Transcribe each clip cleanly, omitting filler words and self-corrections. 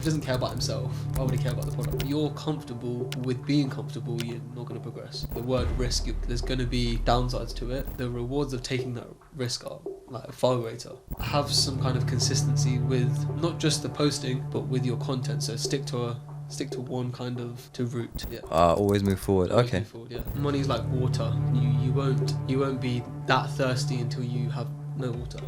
He doesn't care about himself. Why would he care about the product? You're comfortable with being comfortable, you're not going to progress. The word risk, there's going to be downsides to it. The rewards of taking that risk are like far greater. Have some kind of consistency with not just the posting, but with your content. So stick to one kind of route. Yeah. Always move forward. Always Okay. move forward, yeah. Money's like water. You won't be that thirsty until you have no water.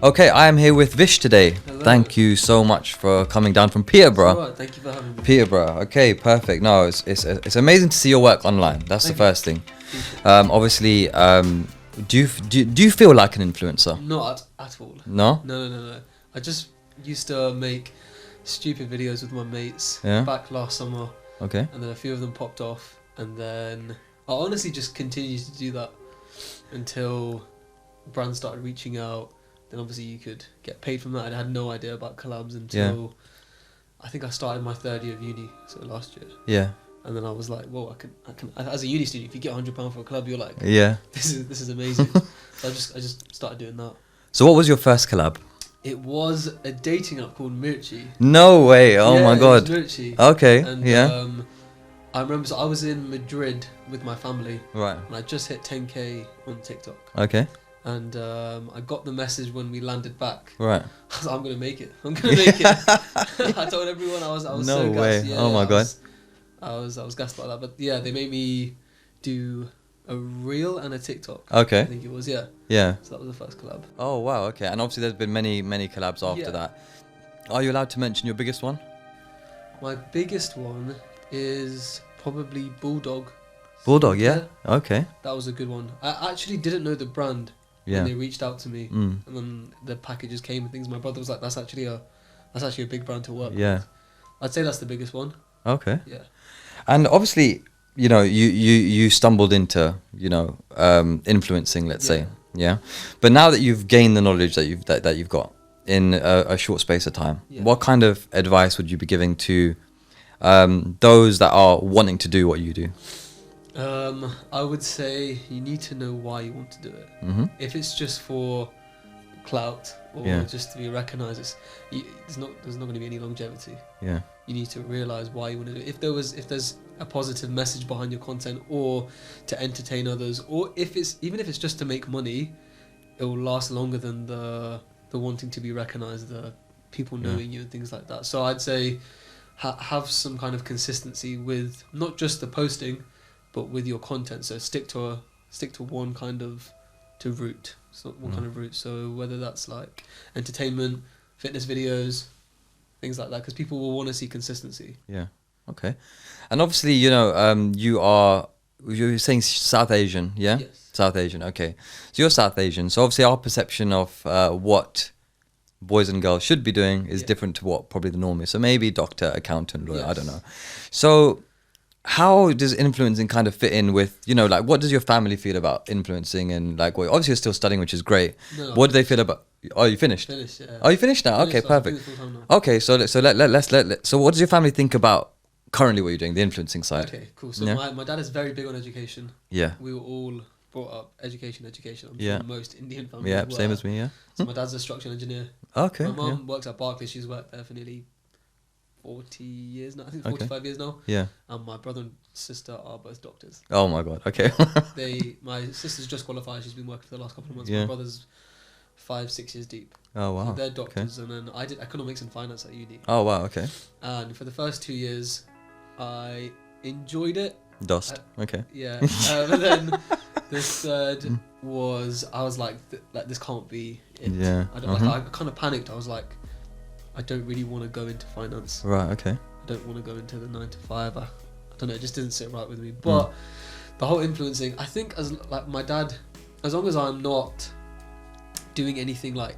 Okay, I am here with Vish today. Hello. Thank you so much for coming down from Peterborough. Alright, thank you for having me. Peterborough. Okay, perfect. No, it's amazing to see your work online. That's Thank the you. first thing. Obviously, do you feel like an influencer? Not at all. No. No. I just used to make stupid videos with my mates Yeah. back last summer, Okay. and then a few of them popped off, and then I honestly just continued to do that until brands started reaching out. Then obviously you could get paid from that. I had no idea about collabs until I think I started my third year of uni, so last year. Yeah. And then I was like, whoa, I can. As a uni student, if you get £100 for a club, you're like, Yeah. this is amazing. So I just started doing that. So what was your first collab? It was a dating app called Mirchi. No way. Oh Yeah, my it god. was Mirchi. Okay. And Yeah. I remember, so I was in Madrid with my family, Right. and I just hit 10k on TikTok. Okay. And I got the message when we landed back. Right. I was like, I'm gonna make it. I told everyone I was No so way. gassed. Yeah, Oh my God. I was gassed by that. But yeah, they made me do a reel and a TikTok. Okay. I think it was, yeah. Yeah. So that was the first collab. Oh wow. Okay. And obviously there's been many collabs after Yeah. that. Are you allowed to mention your biggest one? My biggest one is probably Bulldog. Bulldog. Yeah. Okay. That was a good one. I actually didn't know the brand Yeah. when they reached out to me, Mm. and then the packages came and things. My brother was like, "That's actually a big brand to work Yeah. with." I'd say that's the biggest one. Okay. Yeah. And obviously, you stumbled into, influencing, let's say, yeah. But now that you've gained the knowledge that you've got in a short space of time, Yeah. what kind of advice would you be giving to those that are wanting to do what you do? I would say you need to know why you want to do it. Mm-hmm. If it's just for clout or Yeah. just to be recognised, there's not going to be any longevity. Yeah. You need to realise why you want to do it. If there's a positive message behind your content, or to entertain others, or even if it's just to make money, it will last longer than the wanting to be recognised, the people knowing you and things like that. So I'd say have some kind of consistency with not just the posting, but with your content. So stick to one kind of route. So one kind of route. So whether that's like entertainment, fitness videos, things like that, because people will want to see consistency. Yeah. Okay. And obviously, you're saying South Asian, yeah? Yes. South Asian, okay. So you're South Asian. So obviously our perception of what boys and girls should be doing is different to what probably the norm is. So maybe doctor, accountant, lawyer, I don't know. So how does influencing kind of fit in with, what does your family feel about influencing? And obviously you're still studying, which is great. No, What do they feel about? Oh, you finished? Finished, yeah. Oh, you finished now? Okay, Finished, I'm perfect. doing it full-time now. Okay, so so what does your family think about currently what you're doing, the influencing side? Okay, cool. So Yeah. my dad is very big on education. Yeah. We were all brought up education. I'm Yeah. sure most Indian families Yeah, were. same as me, yeah. So my dad's a structural engineer. Okay. My mum works at Barclays. She's worked there for nearly 40 years now. I think Okay. 45 years now. Yeah. And my brother and sister are both doctors. Oh my god. Okay. My sister's just qualified. She's been working for the last couple of months. Yeah. My brother's 5-6 years deep. Oh wow. So they're doctors, and then I did economics and finance at uni. Oh wow. Okay. And for the first 2 years, I enjoyed it. Dust. Okay. Yeah. But then the third was, I was like, this can't be it. Yeah. I kind of panicked. I was like, I don't really want to go into finance. Right. Okay. I don't want to go into the 9 to 5. I don't know. It just didn't sit right with me. But the whole influencing, I think, as like my dad, as long as I'm not doing anything like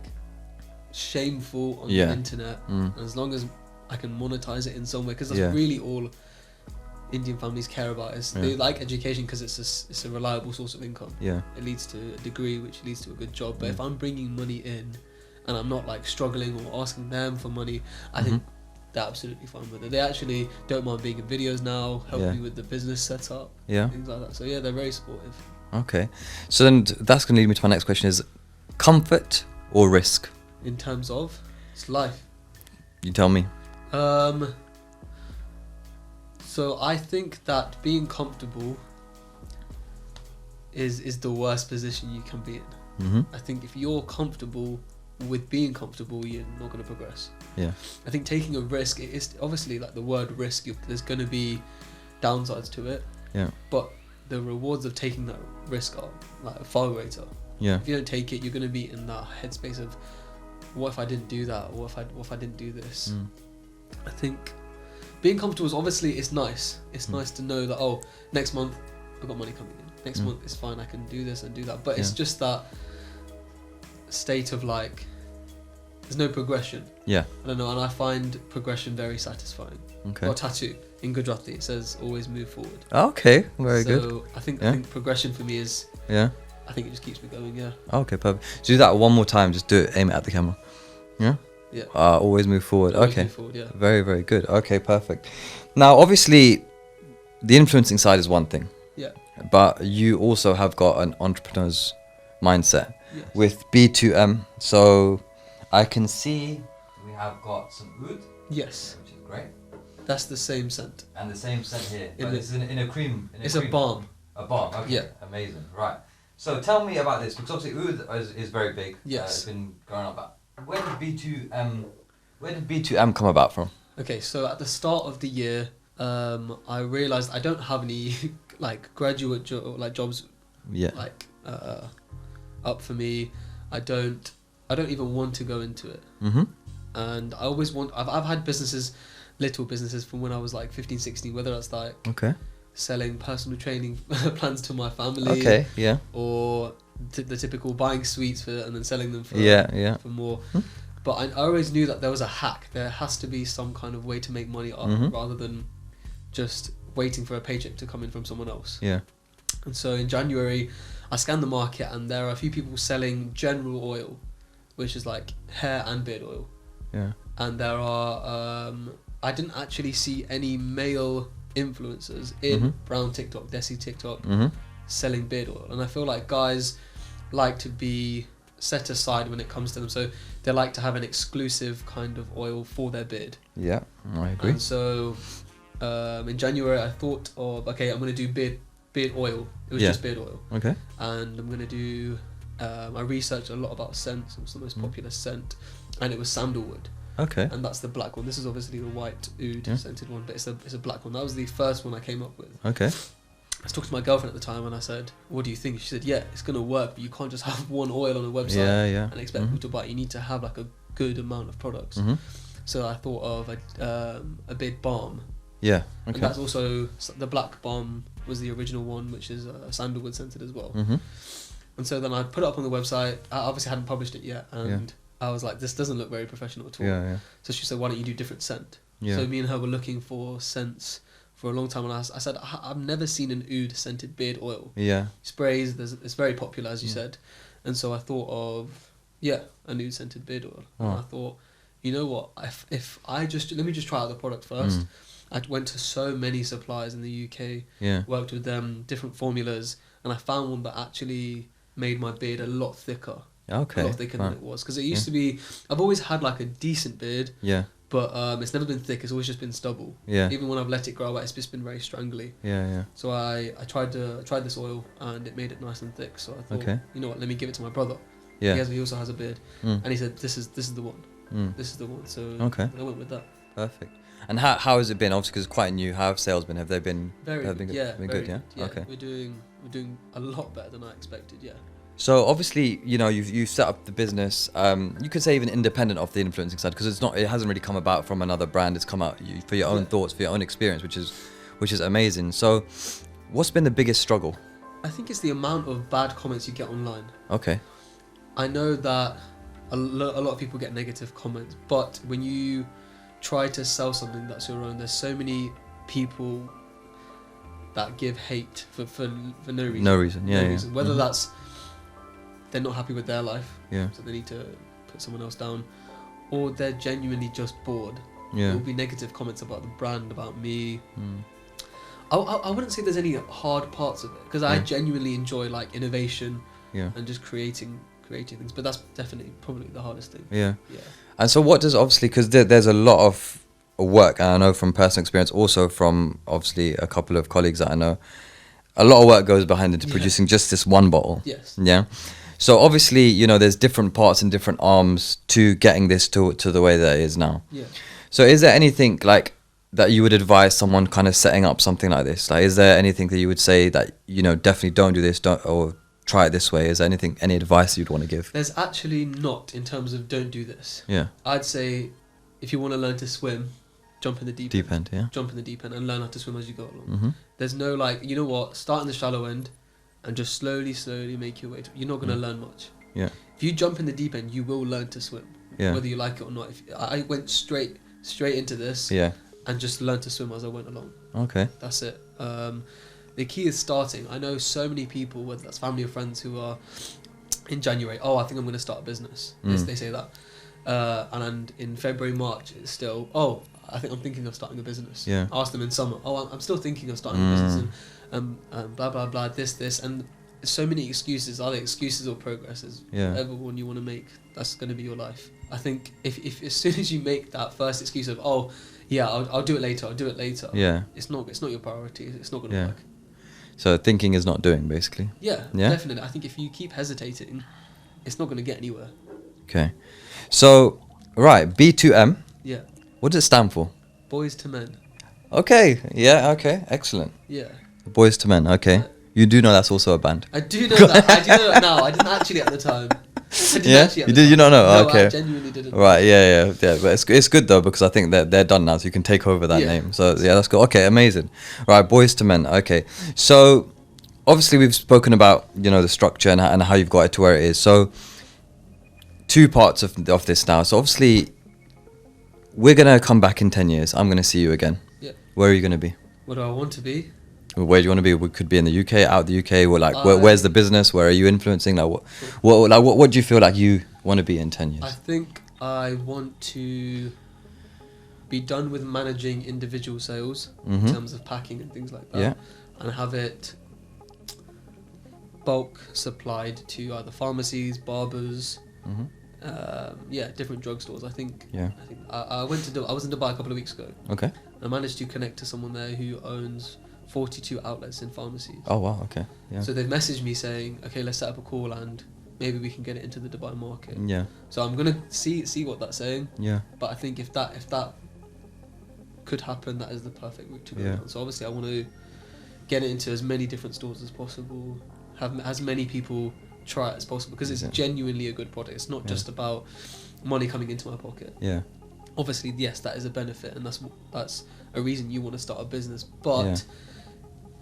shameful on the internet, as long as I can monetize it in some way, because that's really all Indian families care about. Is they like education because it's a reliable source of income. Yeah. It leads to a degree, which leads to a good job. But if I'm bringing money in, and I'm not like struggling or asking them for money, I think they're absolutely fine with it. They actually don't mind being in videos now, help me with the business setup, things like that. So yeah, they're very supportive. Okay. So then that's going to lead me to my next question: is comfort or risk? In terms of it's life. You tell me. So I think that being comfortable is the worst position you can be in. Mm-hmm. I think if you're comfortable with being comfortable, you're not going to progress. Yeah. I think taking a risk, it is obviously like the word risk, there's going to be downsides to it. Yeah. But the rewards of taking that risk are like far greater. Yeah. If you don't take it, you're going to be in that headspace of, what if I didn't do that? Or what if I didn't do this? I think being comfortable is obviously, it's nice. It's nice to know that, oh, next month I've got money coming in. Next month it's fine, I can do this and do that. But it's just that state of like, there's no progression. Yeah. I don't know, and I find progression very satisfying. Okay. Got a tattoo in Gujarati, it says always move forward. Okay, very good. So I think progression for me is, I think it just keeps me going, Okay, perfect. So do that one more time, just do it, aim it at the camera. Yeah? Yeah. Always move forward. Always Okay. move forward, yeah. Very, very good. Okay, perfect. Now, obviously, the influencing side is one thing. Yeah. But you also have got an entrepreneur's mindset Yes. with B2M. So I can see we have got some oud, Yes. which is great. That's the same scent. And the same scent here, In but the- it's in a cream. It's a balm. A balm, okay. Yeah. Amazing. Right. So tell me about this, because obviously oud is very big. Yes. It's been going on about. Where did B2M come about from? Okay, so at the start of the year, I realized I don't have any like graduate jobs Yeah. like up for me. I don't even want to go into it. Mm-hmm. And I always want, I've had businesses, little businesses from when I was like 15, 16, whether that's like Okay. selling personal training plans to my family. Okay. Yeah. Or the typical buying sweets for and then selling them for Yeah. for more. But I always knew that there was a hack. There has to be some kind of way to make money up rather than just waiting for a paycheck to come in from someone else. Yeah. And so in January, I scanned the market and there are a few people selling general oil, which is like hair and beard oil. Yeah. And there are, I didn't actually see any male influencers in brown TikTok, Desi TikTok, selling beard oil. And I feel like guys like to be set aside when it comes to them. So they like to have an exclusive kind of oil for their beard. Yeah. I agree. And so in January, I thought of, okay, I'm going to do beard oil. It was just beard oil. Okay. And I'm going to do, I researched a lot about scents. What's the most popular scent? And it was sandalwood. Okay. And that's the black one. This is obviously the white oud scented one, but it's a black one. That was the first one I came up with. Okay. I was talking to my girlfriend at the time and I said, what do you think? She said, yeah, it's going to work, but you can't just have one oil on a website and expect people to buy it. You need to have like a good amount of products. So I thought of a beard balm. Yeah. And Okay. that's also, the black balm was the original one, which is sandalwood scented as well. And so then I put it up on the website. I obviously hadn't published it yet. And I was like, this doesn't look very professional at all. Yeah. So she said, why don't you do different scent? Yeah. So me and her were looking for scents for a long time. And I said, I've never seen an oud scented beard oil. Yeah. Sprays, it's very popular, as you said. And so I thought of, an oud scented beard oil. And I thought, you know what, if I just, let me just try out the product first. I went to so many suppliers in the UK, worked with them, different formulas, and I found one that actually made my beard a lot thicker. Okay. A lot thicker than it was. Because it used to be, I've always had like a decent beard, Yeah. but it's never been thick, it's always just been stubble. Yeah. Even when I've let it grow out, it's just been very strangly. Yeah. So I tried this oil and it made it nice and thick. So I thought, you know what, let me give it to my brother. Yeah. He also has a beard. And he said, this is the one. This is the one. So I went with that. Perfect. And how has it been? Obviously, because it's quite new. How have sales been? Have they been very have good? been Yeah, been very good? Yeah. Okay. We're doing a lot better than I expected. Yeah. So obviously, you know, you've set up the business. You could say even independent of the influencing side, because it hasn't really come about from another brand. It's come out for your own thoughts, for your own experience, which is amazing. So, what's been the biggest struggle? I think it's the amount of bad comments you get online. Okay. I know that a lot of people get negative comments, but when you try to sell something that's your own, there's so many people that give hate for no reason. No reason. Yeah. Reason. Whether that's they're not happy with their life, so they need to put someone else down, or they're genuinely just bored. Yeah. There will be negative comments about the brand, about me. I wouldn't say there's any hard parts of it, because I genuinely enjoy like innovation and just creating creating things. But that's definitely probably the hardest thing. Yeah. Yeah. And so what does, obviously, because there's a lot of work, and I know from personal experience, also from obviously a couple of colleagues that I know, a lot of work goes behind into producing just this one bottle. Yes. Yeah. So obviously, you know, there's different parts and different arms to getting this to the way that it is now. Yeah. So is there anything like that you would advise someone kind of setting up something like this? Like, is there anything that you would say that, you know, definitely don't do this, don't, or try it this way? Is there anything, any advice you'd want to give? There's actually not, in terms of don't do this. Yeah. I'd say if you want to learn to swim, jump in the deep end. Yeah. Jump in the deep end and learn how to swim as you go along. Mm-hmm. There's no like, you know what, start in the shallow end and just slowly make your way to, you're not going to learn much. Yeah. If you jump in the deep end, you will learn to swim, whether you like it or not. If I went straight into this, and just learned to swim as I went along. Okay. That's it. The key is starting. I know so many people, whether that's family or friends, who are in January, oh, I think I'm going to start a business. They say that. And in February, March, it's still, oh, I think I'm thinking of starting a business. Yeah. Ask them in summer, oh, I'm still thinking of starting a business, and blah, blah, blah, this, and so many excuses. Are they excuses or progresses? Whatever one you want to make, that's going to be your life. I think if as soon as you make that first excuse of, oh, yeah, I'll do it later, it's not your priority, it's not going to work. So thinking is not doing, basically. Yeah, definitely. I think if you keep hesitating, it's not going to get anywhere. Okay. So, right, B2M. Yeah. What does it stand for? Boys to Men. Okay. Yeah, okay. Excellent. Yeah. Boys to Men. Okay. You do know that's also a band. I do know that. I do know that now. I didn't actually at the time. You don't know? No, okay. I genuinely didn't. Right, yeah. But it's good though, because I think that they're done now, so you can take over that name. So yeah, that's good. Okay, amazing. Right, Boys to Men. Okay, so obviously we've spoken about, you know, the structure and how you've got it to where it is. So two parts of this now. So obviously we're gonna come back in 10 years. I'm gonna see you again. Yeah. Where are you gonna be? What do I want to be? Where do you want to be? We could be in the UK, out the UK. Where's the business? Where are you influencing? What do you feel like you want to be in 10 years? I think I want to be done with managing individual sales in terms of packing and things like that, and have it bulk supplied to either pharmacies, barbers, different drugstores. I think I was in Dubai a couple of weeks ago. Okay. I managed to connect to someone there who owns 42 outlets in pharmacies. Oh wow, okay. Yeah. So they've messaged me saying, okay, let's set up a call and maybe we can get it into the Dubai market. Yeah. So I'm gonna see what that's saying. Yeah. But I think if that could happen, that is the perfect route to go down. So obviously I want to get it into as many different stores as possible, have as many people try it as possible, because it's genuinely a good product. It's not just about money coming into my pocket. Yeah. Obviously, yes, that is a benefit, and that's a reason you want to start a business. But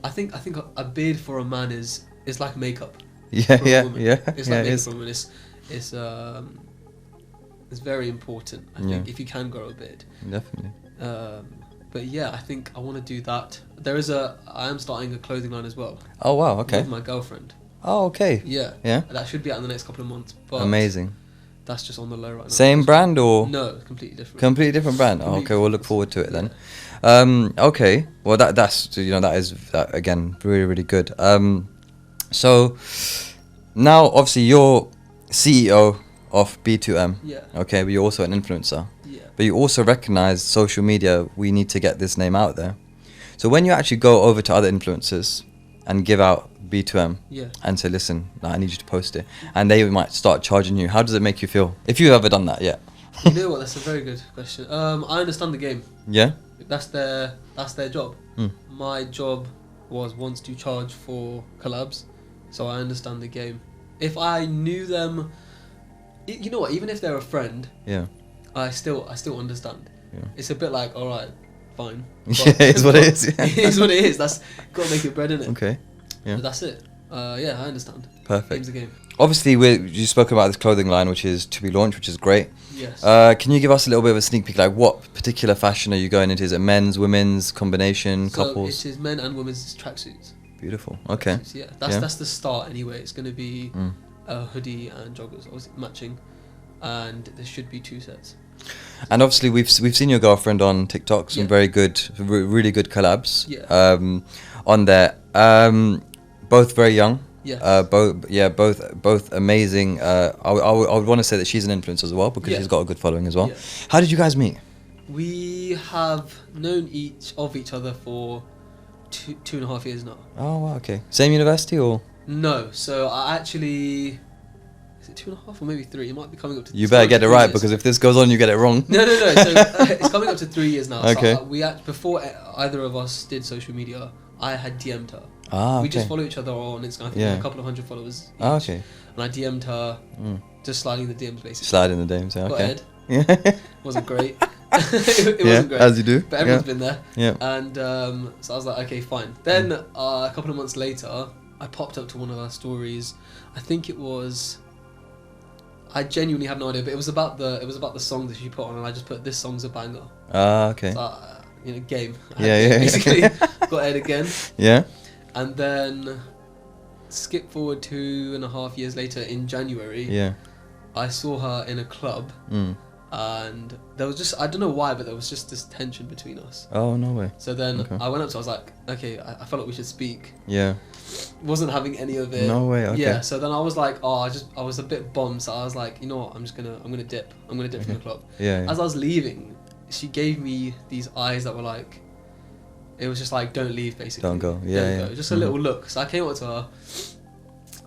I think a beard for a man is like makeup. Yeah. It's like makeup for a woman. It's very important. I think if you can grow a beard. Definitely. But yeah, I think I want to do that. I am starting a clothing line as well. Oh wow, okay. With my girlfriend. Oh okay. Yeah. Yeah. That should be out in the next couple of months. But amazing. That's just on the low right now. Same brand or? No, completely different. Completely different brand. Oh, okay, we'll look forward to it then. Okay, well that's that is again really really good. So now obviously you're CEO of B2M. Yeah. Okay, but you're also an influencer. Yeah. But you also recognize social media. We need to get this name out there. So when you actually go over to other influencers and give out B2M and say, listen, I need you to post it, and they might start charging you, how does it make you feel? If you've ever done that yet. You know what? That's a very good question. I understand the game. Yeah. That's their job. My job was once to charge for collabs, so I understand the game. If I knew them, you know what? Even if they're a friend, I still understand. Yeah. It's a bit like, all right, fine. But, it is what it is. It is what it is. That's got to make your bread in it. Okay. Yeah. But that's it. I understand. Perfect. Game's a game. Obviously, you spoke about this clothing line, which is to be launched, which is great. Yes. Can you give us a little bit of a sneak peek? Like, what particular fashion are you going into? Is it men's, women's, combination, couples? So it is men and women's tracksuits. Beautiful. Okay. Tracksuits, yeah. That's the start anyway. It's going to be a hoodie and joggers, obviously matching, and there should be 2 sets. And obviously, we've seen your girlfriend on TikTok. Some very good, really good collabs. Yeah. On there. Both very young. Yes. Both amazing. I would want to say that she's an influencer as well because she's got a good following as well. Yeah. How did you guys meet? We have known each other for 2.5 years now. Oh, wow, okay. Same university or? No, so I actually... Is it 2.5 or maybe 3? It might be coming up to... You better get it right, because if this goes on, you get it wrong. No. So it's coming up to 3 years now. Okay. So before either of us did social media, I had DM'd her. Ah, okay. We just follow each other on Instagram. I think we had a couple of 100 followers each. Ah, okay. And I DM'd her, just sliding the DMs basically. Sliding the DMs, okay. Got Ed. Yeah. Wasn't great. it wasn't great. As you do. But everyone's been there. Yeah. And so I was like, okay, fine. Then a couple of months later, I popped up to one of her stories. I think it was... I genuinely have no idea, but it was about the song that she put on, and I just put, this song's a banger. Ah, okay. So, game. Yeah. Got Ed again. Yeah. And then skip forward 2.5 years later in January. Yeah. I saw her in a club. And there was just, I don't know why, but there was just this tension between us. Oh, no way. So then I went up to her, I was like, okay, I felt like we should speak. Yeah. Wasn't having any of it. No way, okay. Yeah, so then I was like, I was a bit bummed, so I was like, you know what, I'm gonna dip from the club. Yeah. As I was leaving, she gave me these eyes that were like, it was just like, don't leave, basically. Don't go. Yeah. Go. Just a little look. So I came up to her,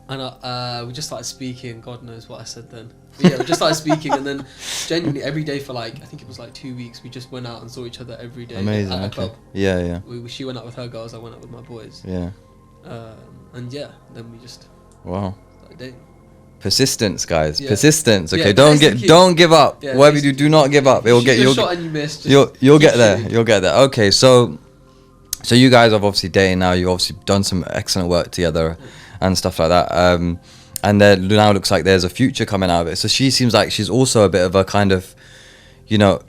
and we just started speaking. God knows what I said then. But yeah, we just started speaking, and then genuinely every day for like, I think it was like 2 weeks, we just went out and saw each other every day. Amazing. At a Okay. club. Yeah. She went out with her girls, I went out with my boys. Yeah. And yeah, then we just Wow. started dating. Persistence, guys. Yeah. Persistence. Okay, Yeah, don't basically- don't give up. Yeah, Whatever you do, do not give up. It will get Shoot a you'll shot and you miss. you'll get there. shooting. You'll get there. Okay, so you guys have obviously dating now. You've obviously done some excellent work together and stuff like that. And there now looks like there's a future coming out of it. So she seems like she's also a bit of a kind of,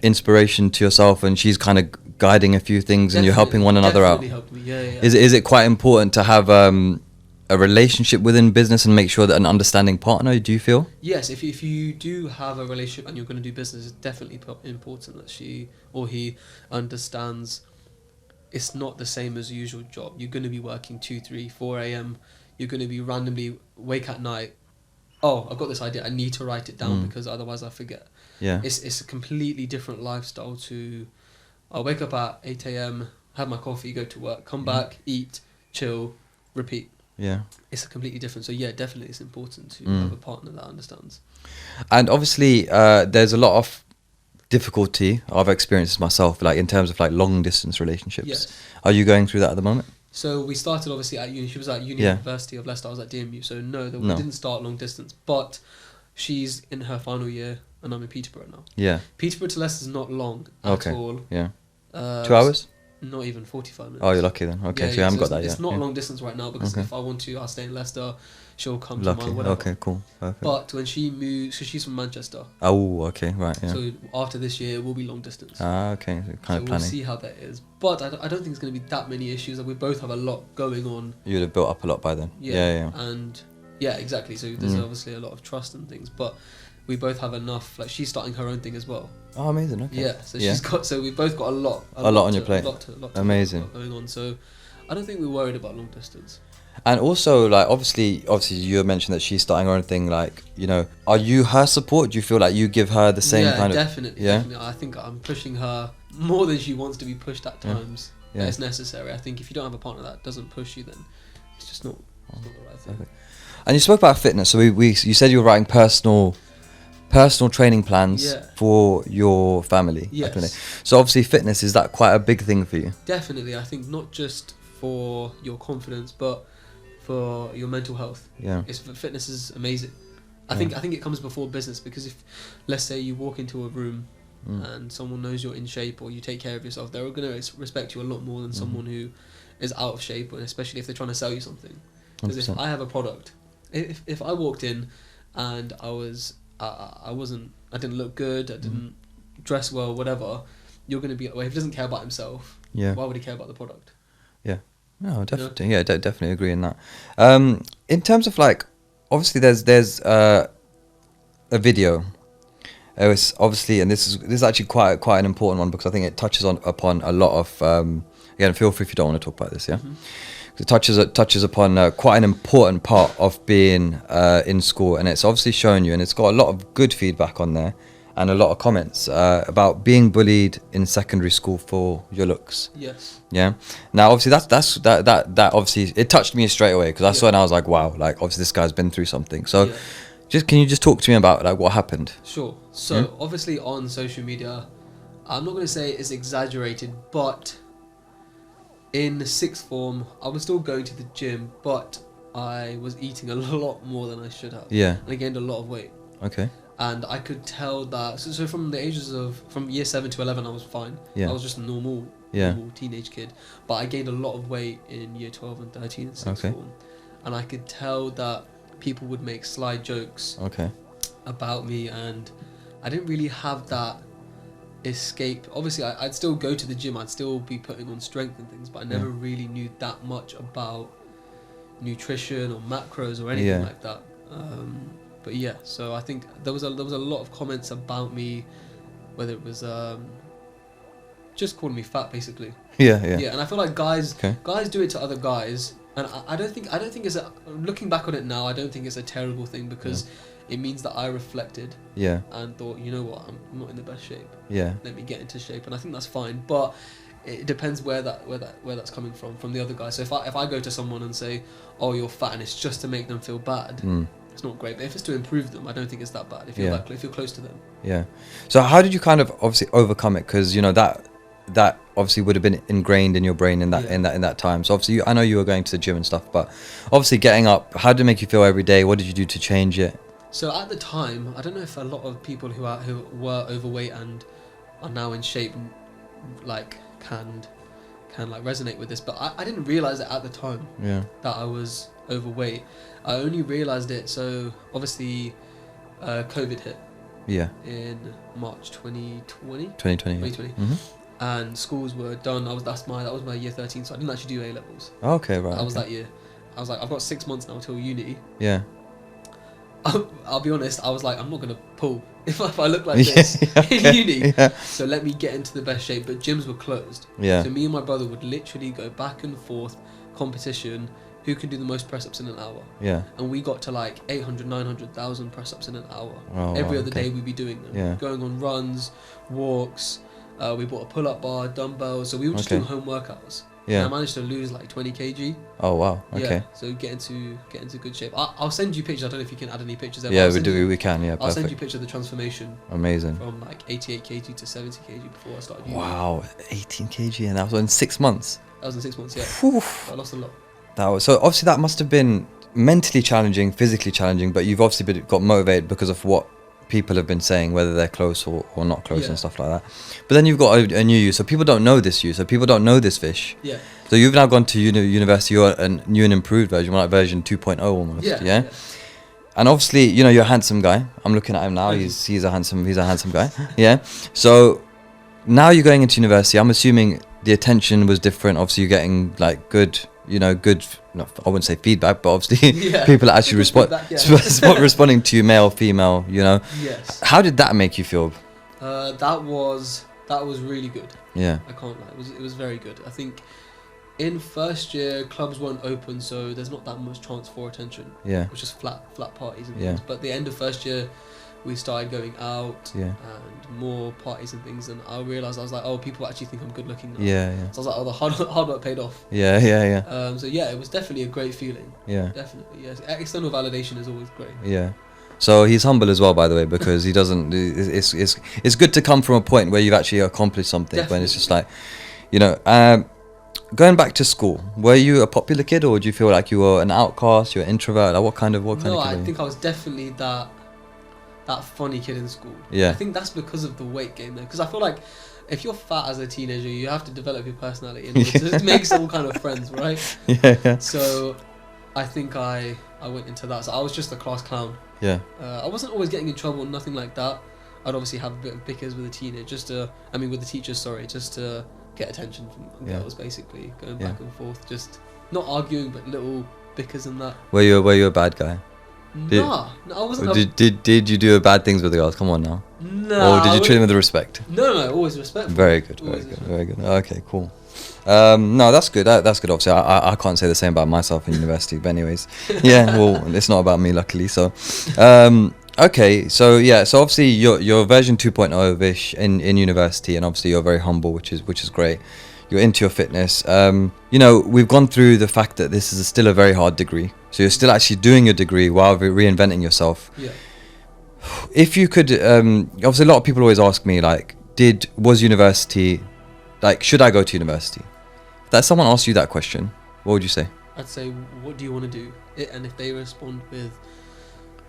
inspiration to yourself, and she's kind of guiding a few things, and you're helping one another out. Definitely helped me. Yeah. Is it quite important to have a relationship within business and make sure that an understanding partner? Do you feel? Yes, if you do have a relationship and you're going to do business, it's definitely important that she or he understands it's not the same as a usual job. You're going to be working 2, 3, 4 a.m. You're going to be randomly wake at night. Oh, I've got this idea. I need to write it down because otherwise I forget. Yeah. It's a completely different lifestyle to... I'll wake up at 8 a.m., have my coffee, go to work, come back, eat, chill, repeat. Yeah. It's a completely different. So yeah, definitely it's important to have a partner that understands. And obviously, there's a lot of difficulty I've experienced myself, like in terms of like long distance relationships. Yes. Are you going through that at the moment? So we started obviously at uni. She was at University of Leicester. I was at DMU. So we didn't start long distance. But she's in her final year, and I'm in Peterborough now. Yeah. Peterborough to Leicester is not long at all. Yeah. 2 hours? Not even 45 minutes. Oh, you're lucky then. Okay, so you haven't got that yet. It's not long distance right now because if I want to, I'll stay in Leicester. She'll come to mine, whatever. Okay, cool. Perfect. But when she moves, so she's from Manchester. Oh, okay, right, yeah. So after this year, it will be long distance. Ah, okay, so kind of planning. We'll see how that is. But I don't think there's going to be that many issues. We both have a lot going on. You'd have built up a lot by then. Yeah. And yeah, exactly. So there's obviously a lot of trust and things. But we both have enough. Like she's starting her own thing as well. Oh, amazing. Okay. Yeah. So she's got. So we've both got a lot on your plate. A lot Amazing. going on. So I don't think we're worried about long distance. And also, like, obviously, you mentioned that she's starting her own thing. Like, are you her support? Do you feel like you give her the same kind of? Definitely. I think I'm pushing her more than she wants to be pushed at times. Yeah. It's necessary. I think if you don't have a partner that doesn't push you, then it's just not the right thing. Okay. And you spoke about fitness. So you said you were writing personal training plans for your family. Yes. So obviously, fitness, is that quite a big thing for you? Definitely. I think not just for your confidence, but for your mental health. Yeah. Fitness is amazing. I think it comes before business, because if, let's say, you walk into a room and someone knows you're in shape or you take care of yourself, they're going to respect you a lot more than someone who is out of shape, and especially if they're trying to sell you something. Because if I have a product, if I walked in and I didn't look good, I didn't dress well, whatever, you're going to be, well, if he doesn't care about himself, why would he care about the product? Yeah. No, definitely. Yeah, definitely agree in that. In terms of like, obviously there's a video. It was obviously, and this is actually quite an important one, because I think it touches upon a lot of. Again, feel free if you don't want to talk about this. Yeah. It touches upon quite an important part of being in school, and it's obviously shown you, and it's got a lot of good feedback on there, and a lot of comments about being bullied in secondary school for your looks. Yes. Yeah. Now, obviously, that obviously it touched me straight away, because I saw it and I was like, wow, like obviously this guy's been through something. So, can you just talk to me about like what happened? Sure. So obviously on social media, I'm not going to say it's exaggerated, but in sixth form, I was still going to the gym, but I was eating a lot more than I should have. Yeah. And I gained a lot of weight. Okay. And I could tell that. So from the ages of from year 7 to 11, I was fine. Yeah. I was just a normal teenage kid. But I gained a lot of weight in year 12 and 13 and sixth form. And I could tell that people would make sly jokes about me, and I didn't really have that escape. Obviously, I'd still go to the gym, I'd still be putting on strength and things, but I never really knew that much about nutrition or macros or anything like that. But yeah, so I think there was a lot of comments about me, whether it was just calling me fat, basically. Yeah, and I feel like guys do it to other guys, and I don't think it's looking back on it now, I don't think it's a terrible thing, because it means that I reflected and thought, you know what, I'm not in the best shape. Let me get into shape, and I think that's fine. But it depends where that's coming from the other guy. So if I go to someone and say, oh, you're fat, and it's just to make them feel bad, it's not great. But if it's to improve them, I don't think it's that bad. If you're if you're close to them. Yeah. So how did you kind of obviously overcome it? Because you know that obviously would have been ingrained in your brain in that time. So obviously I know you were going to the gym and stuff, but obviously getting up, how did it make you feel every day? What did you do to change it? So at the time, I don't know if a lot of people who were overweight and are now in shape like can like resonate with this, but I didn't realize it at the time that I was overweight. I only realized it, so obviously COVID hit in March 2020 Mm-hmm. And schools were done. That was my year 13, so I didn't actually do A levels. Okay, right. That was that year. I was like, I've got 6 months now till uni. I'll be honest, I was like, I'm not going to pull if I look like this in uni. So let me get into the best shape. But gyms were closed. So me and my brother would literally go back and forth, competition, who can do the most press-ups in an hour. And we got to like 800, 900,000 press-ups in an hour. Every other day we'd be doing them. Going on runs, walks. We bought a pull-up bar, dumbbells. So we were just doing home workouts. And I managed to lose like 20 kg. Oh wow! Okay. So get into good shape. I'll send you pictures. I don't know if you can add any pictures there. Yeah, we can. Yeah, I'll send you pictures of the transformation. Amazing. From like 88 kg to 70 kg before I started. Wow, 18 kg, and that was in 6 months. That was in 6 months. Yeah. I lost a lot. So obviously that must have been mentally challenging, physically challenging, but you've obviously got motivated because of what people have been saying, whether they're close or not close and stuff like that. But then you've got a new you, so people don't know this you, so people don't know this Vish. So you've now gone to university, you're a new and improved version, like version 2.0 almost. Yeah. And obviously, you know, you're a handsome guy. I'm looking at him now. He's a handsome guy. Yeah. So now you're going into university. I'm assuming the attention was different. Obviously, you're getting like good. I wouldn't say feedback, but obviously people are actually responding to you, male, female, you know. Yes. How did that make you feel? That was really good. Yeah. I can't lie. It was very good. I think in first year clubs weren't open, so there's not that much chance for attention. Yeah. It was just flat parties and things. But at the end of first year, we started going out and more parties and things, and I realised, I was like, oh, people actually think I'm good looking now. So I was like, oh, the hard work paid off. So yeah, it was definitely a great feeling. Definitely, yes. External validation is always great. So he's humble as well, by the way, because he doesn't. It's good to come from a point where you've actually accomplished something. Definitely. When it's just like, you know, going back to school, were you a popular kid, or do you feel like you were an outcast, you're an introvert? Like what kind of kid? No, I think I was definitely that funny kid in school. I think that's because of the weight gain though, because I feel like if you're fat as a teenager, you have to develop your personality in order to make some kind of friends, right? So I think I went into that. So I was just a class clown. I wasn't always getting in trouble, nothing like that. I'd obviously have a bit of bickers with the teenagers, with the teachers, sorry, just to get attention from girls, basically, going back and forth, just not arguing, but little bickers and that. Were you a bad guy? No, I wasn't. Did you do bad things with the girls? Come on now. No. Or did you treat them with respect? No, always respect. Very good. Okay, cool. No, that's good. That's good. Obviously, I can't say the same about myself in university. But anyways, yeah. Well, it's not about me, luckily. So, okay. So yeah. So obviously, you're version 2.0 Vish in university, and obviously you're very humble, which is great. You're into your fitness. You know, we've gone through the fact that this is still a very hard degree. So you're still actually doing your degree while reinventing yourself. Yeah. If you could, obviously, a lot of people always ask me like, was university, like, should I go to university? That someone asked you that question, what would you say? I'd say, what do you want to do? And if they respond with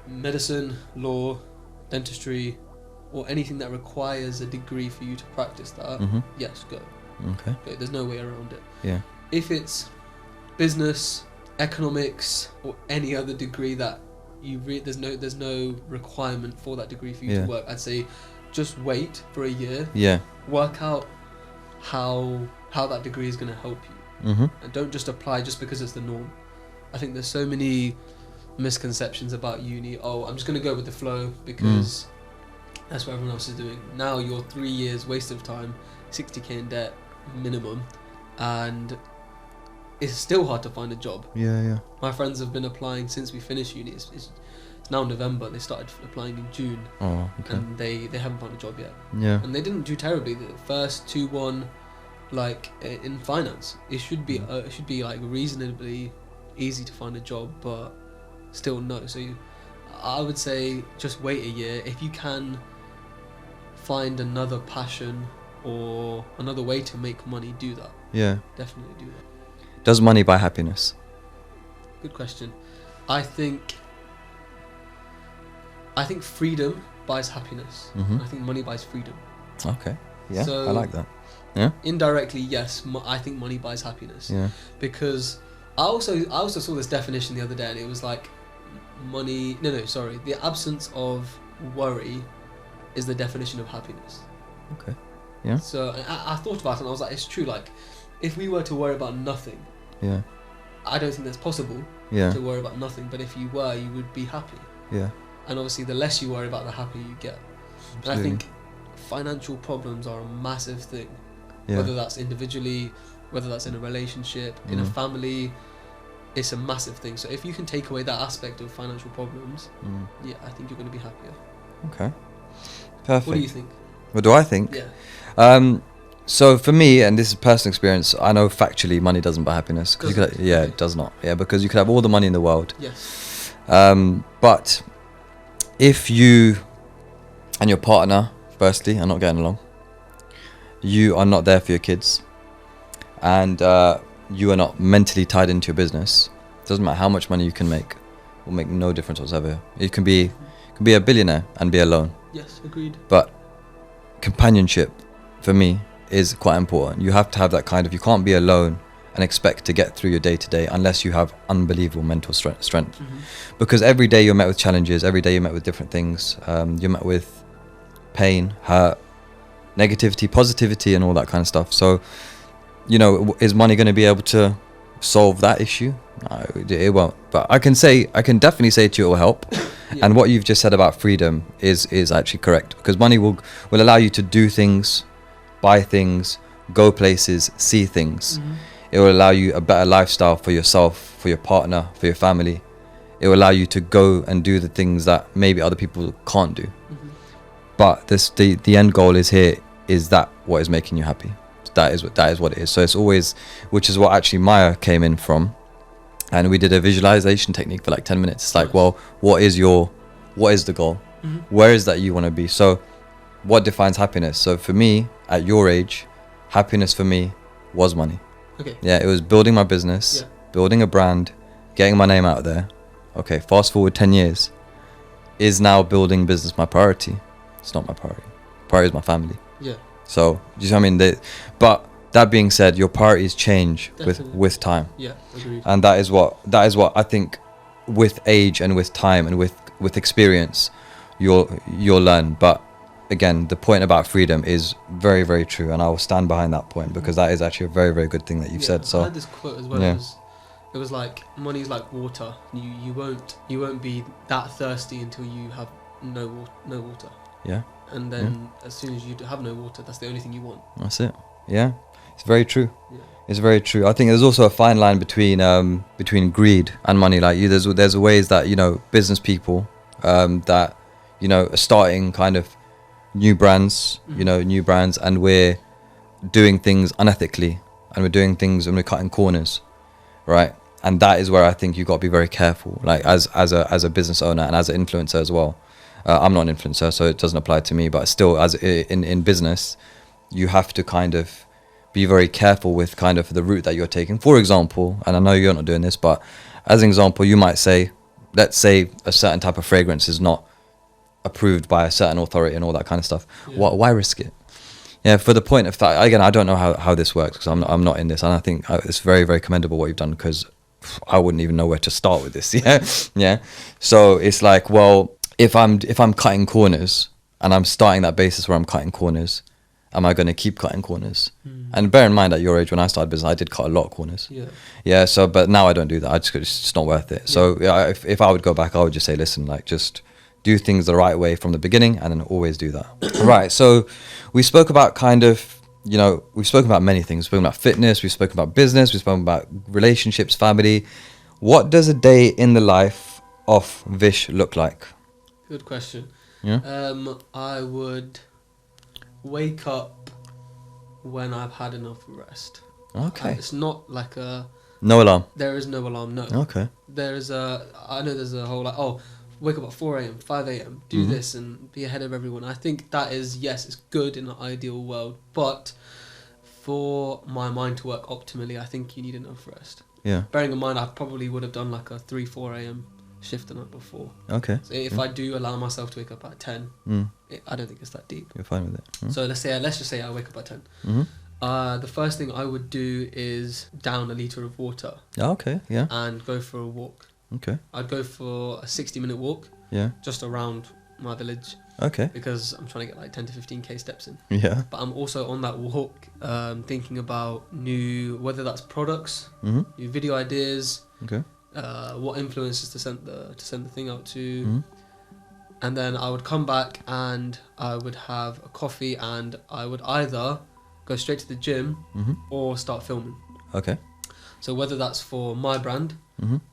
medicine, law, dentistry, or anything that requires a degree for you to practice that, yes, go. Okay. There's no way around it. Yeah. If it's business, economics, or any other degree that there's no requirement for that degree for you to work, I'd say just wait for a year. Yeah. Work out how that degree is going to help you, and don't just apply just because it's the norm. I think there's so many misconceptions about uni. Oh, I'm just going to go with the flow because that's what everyone else is doing. Now you're 3 years waste of time, 60k in debt minimum, and it's still hard to find a job. Yeah. My friends have been applying since we finished uni. It's now November. They started applying in June. Oh, okay. And they haven't found a job yet. Yeah. And they didn't do terribly. The first 2-1, like in finance, it should be like reasonably easy to find a job, but still no. So I would say just wait a year. If you can find another passion or another way to make money, do that. Yeah. Definitely do that. Does money buy happiness? Good question. I think freedom buys happiness. I think money buys freedom. Okay. Yeah, So, I like that. Yeah. Indirectly, yes, I think money buys happiness. Yeah. Because I also saw this definition the other day, and it was like money. Sorry. The absence of worry is the definition of happiness. Okay. Yeah. So I thought about it, and I was like, it's true. Like, if we were to worry about nothing, Yeah. I don't think that's possible. Yeah. To worry about nothing. But if you were, you would be happy. Yeah. And obviously, the less you worry about, the happier you get. Absolutely. And I think financial problems are a massive thing. Yeah. Whether that's individually, whether that's in a relationship, in a family, it's a massive thing. So if you can take away that aspect of financial problems, yeah, I think you're going to be happier. Okay. Perfect. What do you think? What do I think? Yeah. So for me, and this is personal experience, I know factually money doesn't buy happiness. It does not. Yeah, because you could have all the money in the world. Yes. But if you and your partner, firstly, are not getting along, you are not there for your kids, and you are not mentally tied into your business, doesn't matter how much money you can make, will make no difference whatsoever. You can be a billionaire and be alone. Yes, agreed. But companionship, for me, is quite important. You have to have that kind of, you can't be alone and expect to get through your day to day unless you have unbelievable mental strength. Because every day you're met with challenges, every day you're met with different things. You're met with pain, hurt, negativity, positivity, and all that kind of stuff. So, you know, is money going to be able to solve that issue? No, it won't. But I can definitely say to you it will help. Yeah. And what you've just said about freedom is actually correct, because money will allow you to do things, buy things, go places, see things. It will allow you a better lifestyle for yourself, for your partner, for your family. It will allow you to go and do the things that maybe other people can't do. But the end goal is that what is making you happy? That is what it is. So it's always, which is what actually Maya came in from, and we did a visualization technique for like 10 minutes. It's like, well, what is the goal? Where is that you want to be? So what defines happiness? So for me, at your age, happiness for me was money. Okay. Yeah, it was building my business, building a brand, getting my name out there. Okay, fast forward 10 years. Is now building business my priority? It's not my priority. Priority is my family. Yeah. So, do you know what I mean? But that being said, your priorities change with time. Yeah, agreed. And that is what I think, with age and with time and with experience, you'll learn. But again, the point about freedom is very, very true, and I will stand behind that point, because that is actually a very, very good thing that you've said. So I had this quote as well. Yeah. It was like, money's like water. You won't be that thirsty until you have no water. Yeah. And then as soon as you have no water, that's the only thing you want. That's it. Yeah. It's very true. Yeah. It's very true. I think there's also a fine line between greed and money. Like you, there's ways that, you know, business people that, you know, are starting kind of new brands, you know, new brands, and we're doing things unethically, and we're doing things and we're cutting corners, right? And that is where I think you got to be very careful, like as a business owner and as an influencer as well. I'm not an influencer, so it doesn't apply to me, but still, as in business, you have to kind of be very careful with kind of the route that you're taking. For example, and I know you're not doing this, but as an example, you might say, let's say a certain type of fragrance is not approved by a certain authority and all that kind of stuff. Yeah. Why risk it? Yeah, for the point of that, again, I don't know how this works because I'm not in this, and I think it's very, very commendable what you've done, because I wouldn't even know where to start with this. Yeah, yeah. So it's like, well, if I'm cutting corners and I'm starting that basis where I'm cutting corners, am I going to keep cutting corners? And bear in mind, at your age, when I started business, I did cut a lot of corners. Yeah. Yeah. So, but now I don't do that. It's just not worth it. Yeah. So yeah, if I would go back, I would just say, listen, like, just do things the right way from the beginning, and then always do that. Right. So we spoke about kind of, you know, we've spoken about many things. We've spoken about fitness. We've spoken about business. We've spoken about relationships, family. What does a day in the life of Vish look like? Good question. Yeah. I would wake up when I've had enough rest. Okay. It's not like No alarm. there is no alarm, no. Okay. I know there's a whole like, oh, wake up at 4 a.m, 5 a.m, do this and be ahead of everyone. I think that is, yes, it's good in an ideal world, but for my mind to work optimally, I think you need enough rest. Yeah. Bearing in mind, I probably would have done like a 3-4 a.m. shift the night before. Okay. So if I do allow myself to wake up at 10, I don't think it's that deep. You're fine with it. So let's just say I wake up at 10. The first thing I would do is down a litre of water Okay. Yeah. and go for a walk. Okay. I'd go for a 60-minute walk Yeah. just around my village Okay. because I'm trying to get like 10 to 15k steps in. Yeah. But I'm also on that walk thinking about whether that's products, new video ideas, Okay. what influencers to send the thing out to. And then I would come back and I would have a coffee, and I would either go straight to the gym or start filming. Okay. So whether that's for my brand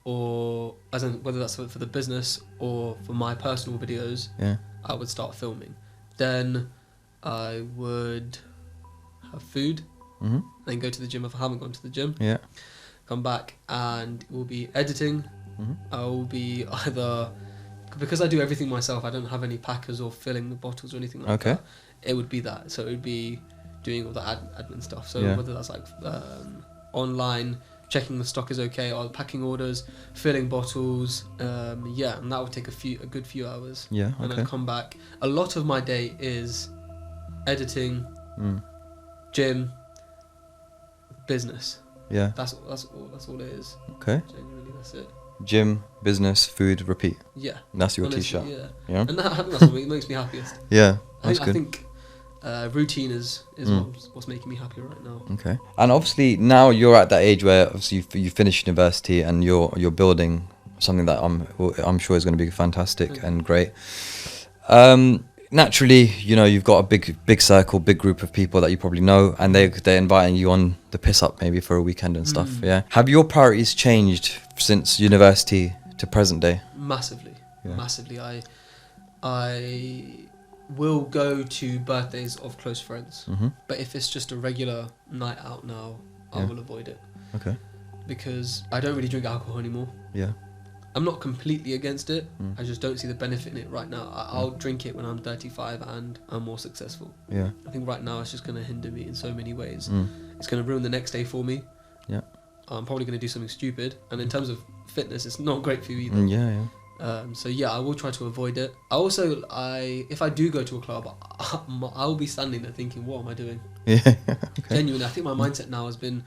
or as in whether that's for the business or for my personal videos, Yeah. I would start filming. Then I would have food, then go to the gym if I haven't gone to the gym. Yeah. Come back and we'll be editing. I will be either, because I do everything myself, I don't have any packers or filling the bottles or anything like that. It would be that. So it would be doing all the admin stuff. So whether that's like online, checking the stock is okay, or packing orders, filling bottles, and that would take a good few hours. Yeah. And Okay. I'd come back. A lot of my day is editing, gym, business. Yeah. That's all it is. Okay. Genuinely, that's it. Gym, business, food, repeat. Yeah. That's your Honestly, t-shirt. Yeah. Yeah. And I think that's what makes me happiest. Yeah. I That's think, good. I think routine is what's making me happy right now. Okay. And obviously now you're at that age where obviously you finished university and you're building something that I'm sure is going to be fantastic and great. Naturally, you know, you've got a big circle, big group of people that you probably know, and they're inviting you on the piss up maybe for a weekend and stuff. Yeah. Have your priorities changed since university to present day? Massively. Yeah. Massively. I will go to birthdays of close friends, but if it's just a regular night out now, I will avoid it. Okay. Because I don't really drink alcohol anymore. Yeah. I'm not completely against it. I just don't see the benefit in it right now. I'll drink it when I'm 35 and I'm more successful. Yeah. I think right now it's just going to hinder me in so many ways. It's going to ruin the next day for me. Yeah. I'm probably going to do something stupid. And in terms of fitness, it's not great for you either. Yeah. So yeah, I will try to avoid it. If I do go to a club, I'll be standing there thinking, what am I doing? Yeah. Okay. Genuinely, I think my mindset now has been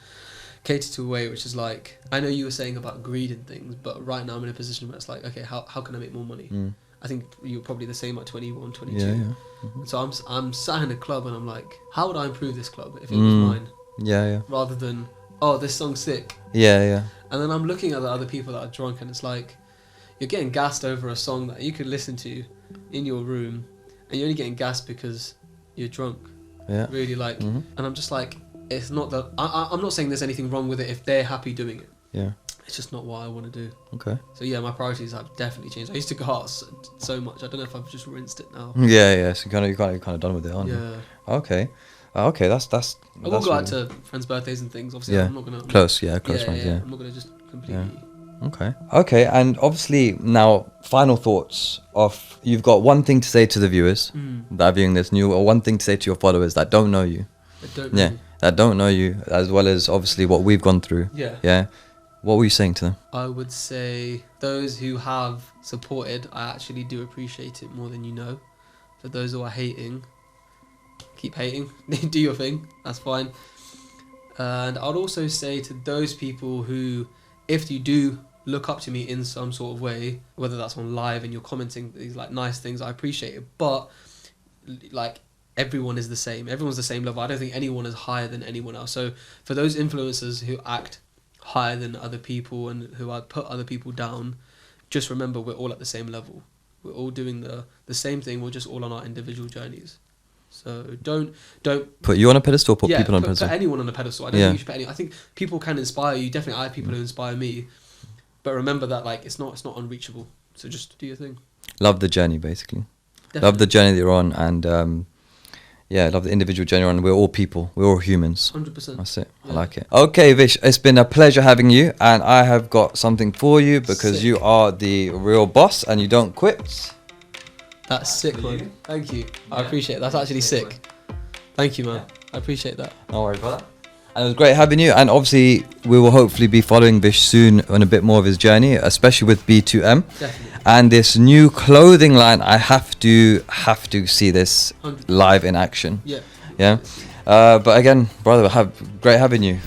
catered to a way which is like, I know you were saying about greed and things, but right now I'm in a position where it's like, okay, how can I make more money? I think you're probably the same at 21, 22. Yeah. And so I'm sat in a club and I'm like, how would I improve this club if it was mine? Yeah. Rather than, oh, this song's sick. Yeah. And then I'm looking at the other people that are drunk and it's like, you're getting gassed over a song that you could listen to in your room, and you're only getting gassed because you're drunk. Yeah. Really like, and I'm just like, it's not that I'm not saying there's anything wrong with it if they're happy doing it. Yeah. It's just not what I want to do. Okay. So yeah, my priorities have definitely changed. I used to go out so much. I don't know if I've just rinsed it now. Yeah. So you're kind of done with it, aren't you? Yeah. Okay. Okay. That's. I will go out to friends' birthdays and things. Obviously, Yeah. I'm not gonna Close friends. Yeah. I'm not gonna just completely. Okay. Okay. And obviously now, final thoughts of you've got one thing to say to the viewers that are viewing this new, or one thing to say to your followers that don't know you. That don't know you, as well as obviously what we've gone through. Yeah. Yeah. What were you saying to them? I would say those who have supported, I actually do appreciate it more than you know. For those who are hating, keep hating. Do your thing. That's fine. And I'd also say to those people who, if you do look up to me in some sort of way, whether that's on live and you're commenting these like nice things, I appreciate it. But like everyone is the same. Everyone's the same level. I don't think anyone is higher than anyone else. So for those influencers who act higher than other people and who put other people down, just remember we're all at the same level. We're all doing the same thing. We're just all on our individual journeys. So don't put you on a pedestal. Put people on a pedestal. Put anyone on a pedestal. I don't think you should put anyone. I think people can inspire you. Definitely, I have people who inspire me. But remember that like it's not unreachable. So just do your thing. Love the journey, basically. Definitely. Love the journey that you're on, and love the individual journey you're on. We're all people. We're all humans. 100%. That's it. Yeah. I like it. Okay, Vish, it's been a pleasure having you, and I have got something for you because you are the real boss and you don't quit. That's sick, man. Thank you. I appreciate it. That's actually sick. Thank you, man. I appreciate that. No worries about that. And it was great having you. And obviously, we will hopefully be following Vish soon on a bit more of his journey, especially with B2M. Definitely. And this new clothing line, I have to see this 100%. live in action. Yeah. Yeah. But again, brother, great having you.